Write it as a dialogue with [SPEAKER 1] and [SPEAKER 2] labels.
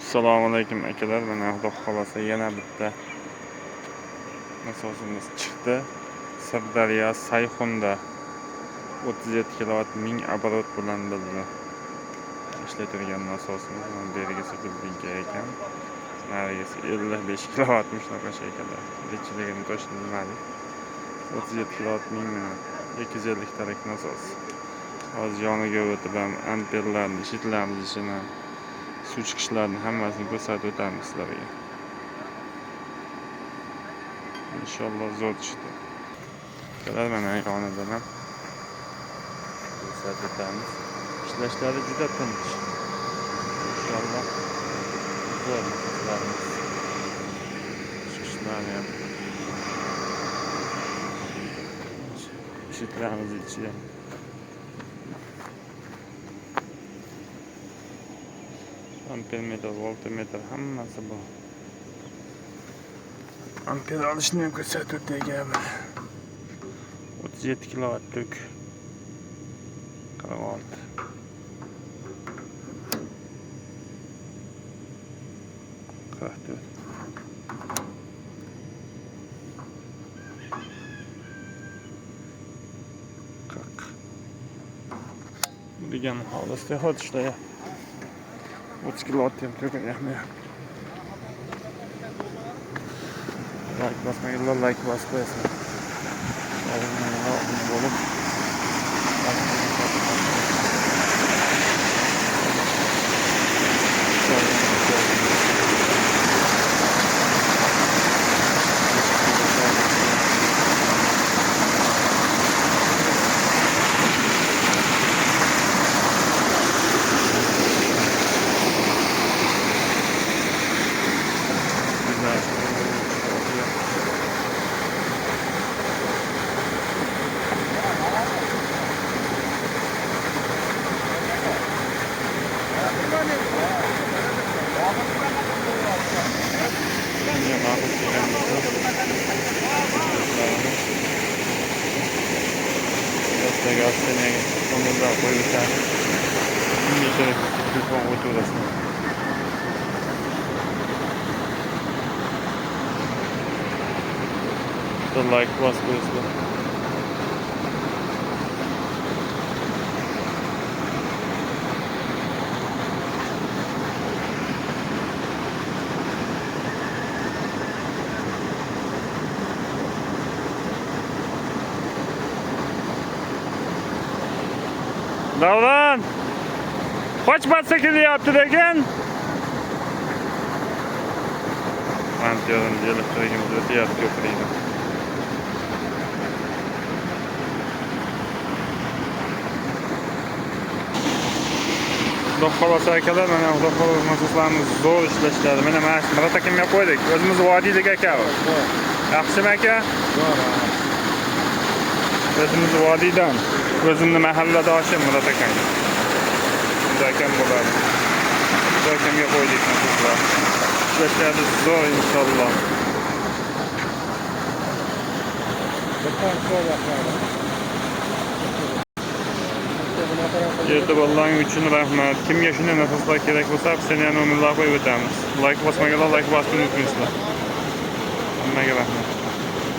[SPEAKER 1] Assalomu alaykum akalar. Mana Xudo xolasa yana bitta nasosimiz chiqdi. Sirdaryo Sayxunda 37 kW 1000 оборот bilan bizni ishlatilgan nasosimiz. Mana bergisi bildiga ekan. Narigisi 55 kW shunaqa shekilda. Nechiligini to'g'ri bilmadik. 37 kW 1000 bilan 250 tarak nasos. Hozir yoniga o'tib ham amperlarni, shitlarni ishini, suv chiqishlarini hammasini ko'rsatib o'tamiz sizlarga. Inshaalloh zo'r chiqdi. Akalar mana yonidan ham ko'rsatib o'tamiz. Ishlashlari juda tinch. Inshaalloh zo'r nasoslarimiz. Chiqishlari ham. Shitlarimiz ichiga ampermetr, voltmetr hammasi bor. Amper olishni ham ko'rsatib o'taygan. 37 kW tok. 46. Degan holatda hozir ishlayapti. 30 kW ham ko'payapti. Like bosmaganlar like bosib qo'yasizlar. Bo'lib like bosib qo'yasizlar. Davron! Qochmasa kelyapti degan. Antiyorni elektrigimiz o'tyapti ko'prikdan. Xudo xolasa akalar, mana Xudo xolasa nasoslarimiz zo'r ishlashlari. Mana Murat akamga qo'ydik. O'zimiz vodiylik aka. Yaxshimi aka? O'zimiz vodiydan. O'zimni mahalladoshim Murat akam. Shunda akam bo'ladi. Xudo akamga qo'ydik nasoslar. Ishlashlari zo'r inshaalloh. E'tiborlaring uchun rahmat. Kimga shunday nasoslar kerak bo'lsa, seni ham nomerlar qo'yib o'tamiz. Like bosmaganlar like bosishni unutmaysizlar. Hammaga rahmat.